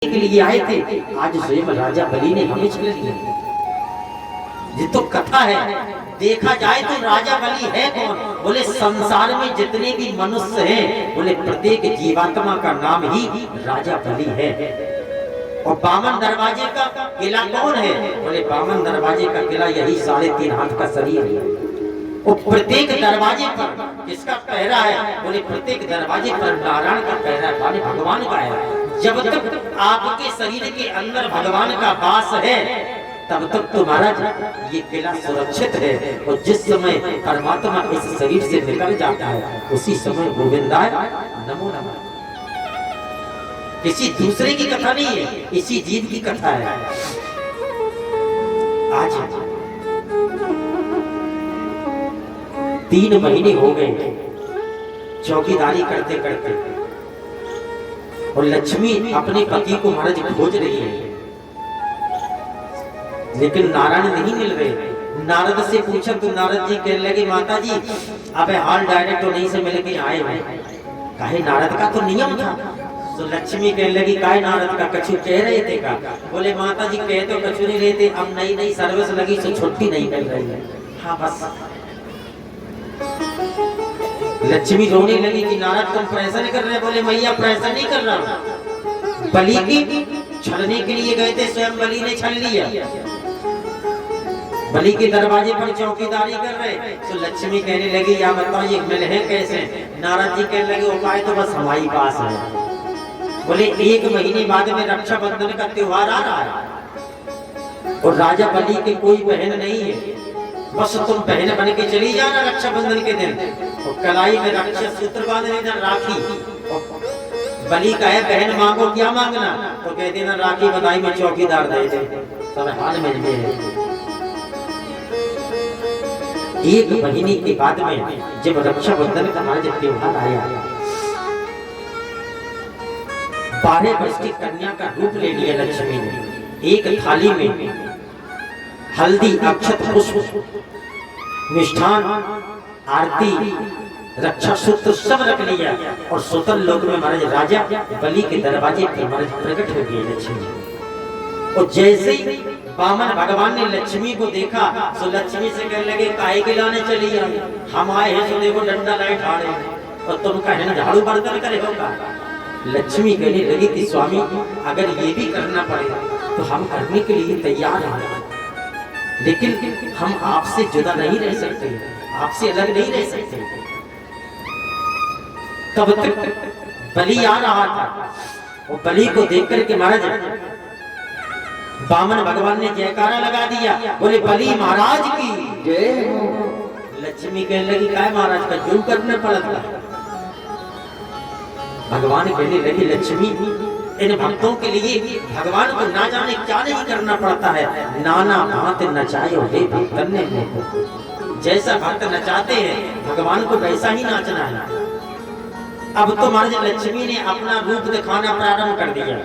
के लिए आए थे, आज स्वयं राजा बलि ने हमें छीन लिया। ये तो कथा है। देखा जाए तो राजा बलि है कौन? बोले संसार में जितने भी मनुष्य हैं, बोले प्रत्येक जीवात्मा का नाम ही राजा बलि है। और बामन दरवाजे का किला कौन है? बोले बामन दरवाजे का किला यही 3.5 हाथ का शरीर है। और प्रत्येक दरवाजे पर किसका पहरा है? बोले प्रत्येक दरवाजे पर नारायण का पहरा है, माने भगवान का है। जब तक आपके शरीर के अंदर भगवान का वास है, तब तक तुम्हारा ये किला सुरक्षित है। और जिस समय परमात्मा इस शरीर से निकल जाता है, उसी समय गोविंदाय नमो नमः। किसी दूसरे की कथा नहीं है, इसी जीव की कथा है। आज 3 महीने हो गए चौकीदारी करते करते, और लक्ष्मी अपने पति को महाराज खोज रही है, लेकिन नारायण नहीं मिल रहे। नारद से पूछा तो नारद जी कहने लगे, माता जी अबे हाल डायरेक्ट तो नहीं से मिल के आए हैं। काहे? नारद का तो नियम था। तो लक्ष्मी कहने लगी, काहे नारद का? कछु कह रहे थे का? बोले माता जी कह तो कछु नहीं रहे थे, अब नई नई सर्विस लगी तो छुट्टी नहीं मिल रही है। हाँ बस। लक्ष्मी रोने लगी कि नारद तुम प्रेशर कर रहे? बोले मैया प्रेशर नहीं कर रहा, बलि की छलने के लिए गए थे, स्वयं बलि ने छल लिया। बलि के दरवाजे पर चौकीदारी कर रहे। तो लक्ष्मी कहने लगी, या बताओ ये मिल है कैसे? नारद जी कहने लगे, उपाय तो बस हमारे पास है। बोले 1 महीने बाद में रक्षाबंधन का त्योहार आ रहा है, और राजा बलि के कोई बहन नहीं है, बस तुम बहन बन के चली जाना रक्षाबंधन के दिन। और कलाई में रक्षा सूत्र बांध देना, राखी। और बलि का है बहन मांगो, क्या मांगना? तो कह देना राखी बधाई में चौकीदार दे दे। सब हाल में है। 1 महीने के बाद में जब रक्षाबंधन का आज त्योहार आया, 12 वर्ष की कन्या का रूप ले लिया लक्ष्मी ने। एक थाली में हल्दी, अक्षत, पुष्प, मिष्ठान, आरती, रक्षा सूत्र सब रख लिया, और सुतल लोक में महाराज राजा बलि के दरवाजे पर महाराज प्रकट हो गए लक्ष्मी। और जैसे ही बामन भगवान ने लक्ष्मी को देखा, तो लक्ष्मी से कहने लगे, काहे के लाने चली आई? हम आए हैं तो देखो डंडा लाए ठाड़े, और तुम कहे झाड़ू बर्तन करे होगा। लक्ष्मी कहने लगी थी, स्वामी अगर ये भी करना पड़ेगा तो हम करने के लिए तैयार हैं, लेकिन हम आपसे जुदा नहीं रह सकते, आपसे अलग नहीं रह सकते। तब तक बलि आ रहा था, और बलि को देख करके महाराज बामन भगवान ने जयकारा लगा दिया। बोले बलि महाराज की जय। लक्ष्मी कहने लगी, काय महाराज का जो करना पड़ा था? भगवान कहने लगे, लक्ष्मी इन भक्तों के लिए भगवान को ना जाने क्या नहीं करना पड़ता है। नाना भांति नचायो हे भक्तन ने। जैसा भक्त नचाते हैं भगवान को वैसा ही नाचना है। अब तो महाराज लक्ष्मी ने अपना रूप दिखाना प्रारंभ कर दिया,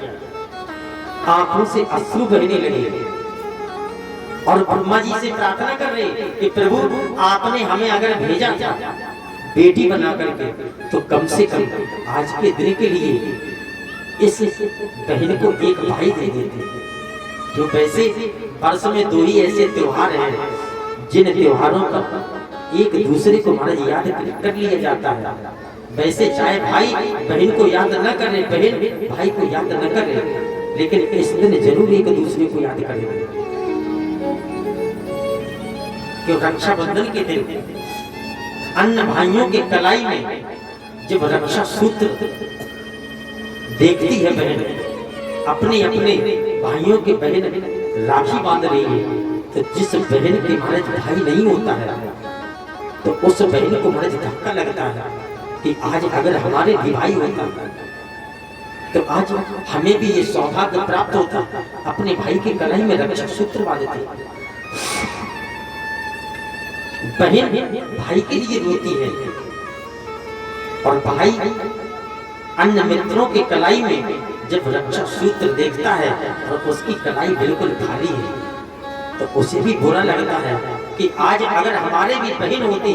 आंखों से अश्रु बहने लगे, और ब्रह्मा जी से प्रार्थना कर रहे कि प्रभु आपने हमें अगर भेजा था बेटी बना करके, तो कम से कम आज के दिन के लिए इस बहन को एक भाई दे देते। जो वैसे वर्ष में 2 ही ऐसे त्योहार हैं जिन त्योहारों पर एक दूसरे को महाराज याद कर लिया जाता है। वैसे चाहे भाई बहन को याद न करे, बहन भाई को याद न करे, लेकिन इस दिन जरूर एक दूसरे को याद करें। क्यों? रक्षाबंधन के दिन अन्य भाइयों के कलाई में जब रक्षा सूत्र देखती है बहन, अपने अपने भाइयों के बहन राखी बांध रही है, तो जिस बहन के महाराज भाई नहीं होता है, तो उस बहन को महाराज धक्का लगता है कि आज अगर हमारे भी भाई होता तो आज हमें भी ये सौभाग्य प्राप्त होता, अपने भाई के कलाई में रक्षा सूत्र बांधते। बहन भाई के लिए रोती है, और भाई अन्य मित्रों के कलाई में जब रक्षा सूत्र देखता है और उसकी कलाई बिल्कुल खाली है, तो उसे भी बुरा लगता है कि आज अगर हमारे भी बहन होती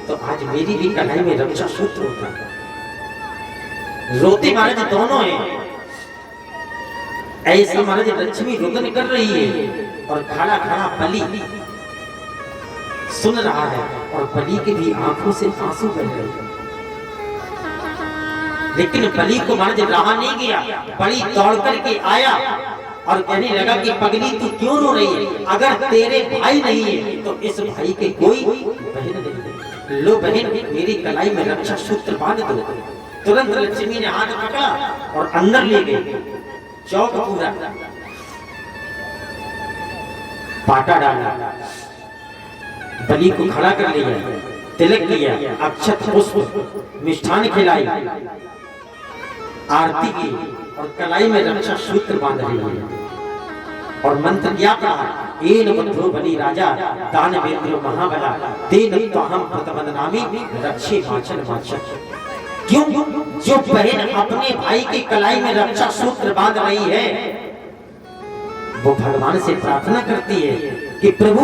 तो आज मेरी भी कलाई में रक्षा सूत्र होता। रोते महाराज दोनों हैं, ऐसे महाराज लक्ष्मी रुदन कर रही है और खड़ा खड़ा बलि सुन रहा है और बलि की भी आंखों से आंसू बह रहे हैं। लेकिन बलि को महाराज रहा नहीं गया, बलि दौड़ करके आया और कहने लगा कि पगली तू क्यों रो रही है? अगर तेरे भाई नहीं है तो इस भाई के कोई बहन नहीं है। लो बहन मेरी कलाई में रक्षा सूत्र बांध दो। तुरंत लक्ष्मी ने हाथ पकड़ा और अंदर ले गई, चौक पूरा पाटा डाला, बलि को खड़ा कर लिया, तिलक किया, अक्षत पुष्प मिष्ठान खिलाई, आरती की और कलाई में रक्षा सूत्र बांध रही है और मंत्र क्या कहा? एन बद्धो बलि राजा दानवेंद्र महाबला तेन त्वाहम प्रतवदनामि रक्षे माचन माचन। क्यों? जो बहन अपने भाई की कलाई में रक्षा सूत्र बांध रही है वो भगवान से प्रार्थना करती है कि प्रभु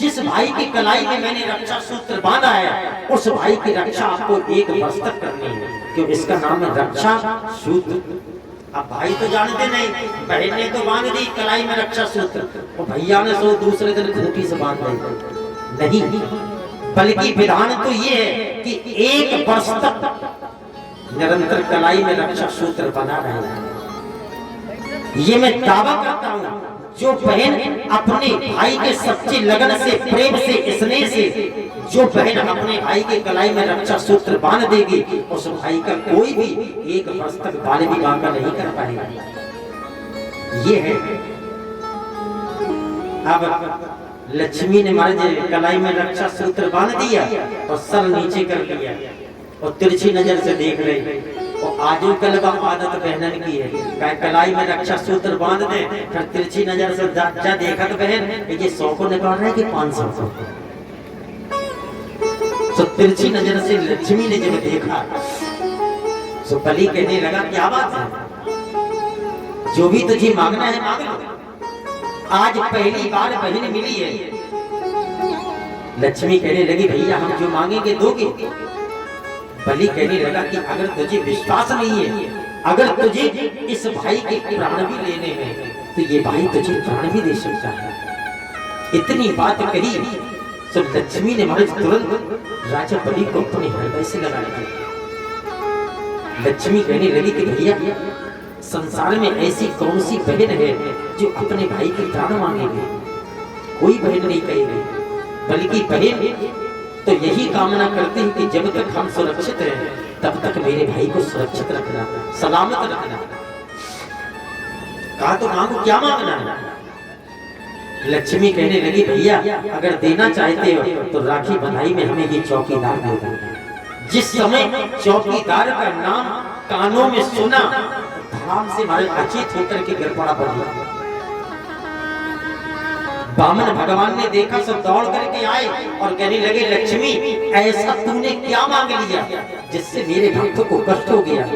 जिस भाई की कलाई में मैंने रक्षा सूत्र बांधा है उस भाई की रक्षा आपको एक वर्ष तक करनी है, क्यों इसका नाम है रक्षा सूत्र। अब भाई तो जानते नहीं, बहन ने तो बांध दी कलाई में रक्षा सूत्र, और भैया ने सो दूसरे दिन खूंटी से बांध दी। नहीं, बल्कि विधान तो ये है कि एक वर्ष तक निरंतर कलाई में रक्षा सूत्र बना रहे। ये मैं दावा करता हूँ जो बहन अपने भाई के सच्चे लगन से, प्रेम से, स्नेह से जो बहन अपने भाई के कलाई में रक्षा सूत्र बांध देगी उस भाई का कोई भी एक वर्ष तक बाल विवाह का नहीं कर पाएगा। ये है। अब लक्ष्मी ने महाराज कलाई में रक्षा सूत्र बांध दिया और सर नीचे कर लिया और तिरछी नजर से देख रही। और आजो कल का आदत बहनन की है, कलाई में रक्षा सूत्र बांध दे फिर तिरछी नजर से जा देखा तो बहन ये 100 को निकाल रहा है कि 500 को। तो तिरछी नजर से लक्ष्मी ने जब देखा तो बलि कहने लगा क्या बात है, जो भी तुझे मांगना है मांग लो, आज पहली बार बहन मिली है। लक्ष्मी कहने लगी भैया हम जो मांगेंगे दोगे? बलि कहने लगा कि अगर तुझे विश्वास नहीं है, अगर तुझे इस भाई के प्राण भी लेने हैं तो ये भाई तुझे प्राण भी दे सकता है। इतनी बात कही तो लक्ष्मी ने महाराज तुरंत राजा बलि को अपने हृदय से लगा लिया। लक्ष्मी कहने लगी कि भैया संसार में ऐसी कौन सी बहन है जो अपने भाई के प्राण मांगेगी? कोई बहन नहीं कहेगी, बल्कि बहन तो यही कामना करते हैं कि जब तक हम सुरक्षित हैं तब तक मेरे भाई को सुरक्षित रखना, सलामत रखना। कहा तो मांगो, क्या मांगना है? लक्ष्मी कहने लगी भैया अगर देना चाहते हो तो राखी बंधाई में हमें ये चौकीदार दे दो। जिस समय चौकीदार का नाम कानों में सुना धाम से हमारे अचेत होकर के गिर पड़ा बलि। बामन भगवान ने देखा सब दौड़ करके आए और कहने लगे लक्ष्मी ऐसा तूने क्या मांग लिया जिससे मेरे भक्त को कष्ट हो गया?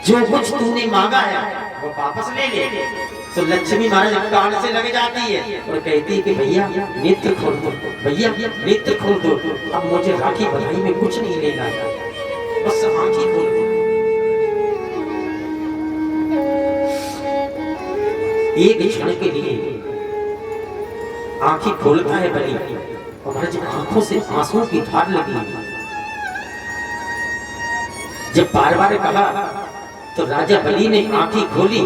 जो कुछ तूने मांगा है वो वापस ले ले। तो लक्ष्मी महाराज कान से लग जाती है और कहती है कि भैया नेत्र खोल दो, भैया नेत्र खोल दो, अब मुझे राखी बधाई में कुछ नहीं लेना है, बस आंखें खोल दो। एक क्षण के लिए आंखें खोलता है बलि और महाराज आंखों से आंसुओं की धार लगी। जब बार बार कहा तो राजा बलि ने आंखें खोली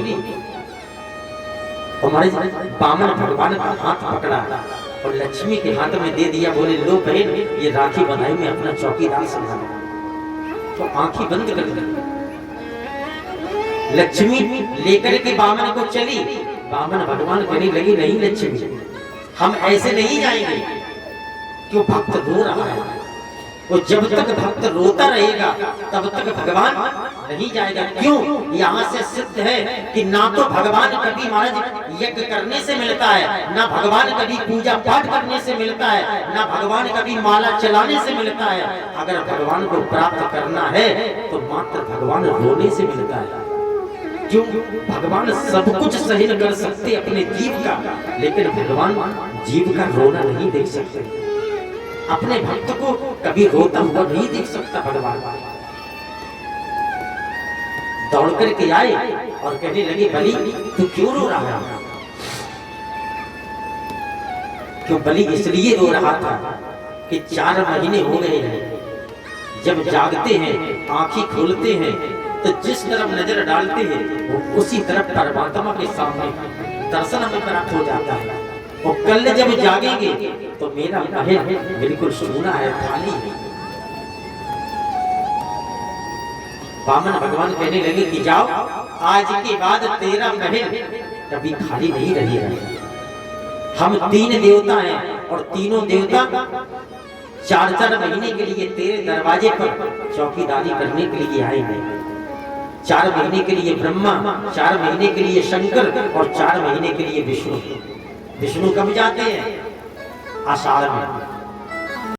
और महाराज बामन भगवान का हाथ पकड़ा और लक्ष्मी के हाथ में दे दिया। बोले लो बहन ये राखी बंधाई में अपना चौकीदार संभालो। तो आंखें बंद कर दी। लक्ष्मी लेकर के बामन को चली। बामन भगवान कहने लगी नहीं लक्ष्मी हम ऐसे नहीं जाएंगे, क्यों भक्त रो रहा है। वो जब तक भक्त रोता रहेगा तब तक भगवान नहीं जाएगा। क्यों? यहाँ से सिद्ध है कि ना तो भगवान कभी महाराज यज्ञ करने से मिलता है, ना भगवान कभी पूजा पाठ करने से मिलता है, ना भगवान कभी माला चलाने से मिलता है। अगर भगवान को प्राप्त करना है तो मात्र भगवान रोने से मिलता है। क्यों? भगवान सब कुछ सहन कर सकते अपने जीव का, लेकिन भगवान जीव का रोना नहीं देख सकते। अपने भक्त को कभी रोता हुआ नहीं देख सकता भगवान। दौड़ करके आए और कहने लगे बलि तू क्यों रो रहा है? क्यों बलि इसलिए रो रहा था कि 4 महीने हो गए हैं, जब जागते हैं आंखें खोलते हैं तो जिस तरफ नजर डालते हैं वो उसी तरफ परमात्मा के सामने दर्शन में प्राप्त हो जाता है। और कल जब जागेंगे तो मेरा महल बिल्कुल सूना है, खाली है। वामन भगवान कहने लगे कि जाओ, आज के बाद तेरा महल कभी खाली नहीं रहेगा। हम 3 देवता हैं और तीनों देवता 4-4 महीने के लिए तेरे दरवाजे पर चौकीदारी करने के लिए आए हैं। 4 महीने के लिए ब्रह्मा, 4 महीने के लिए शंकर और 4 महीने के लिए विष्णु। विष्णु कब जाते हैं? आषाढ़ में।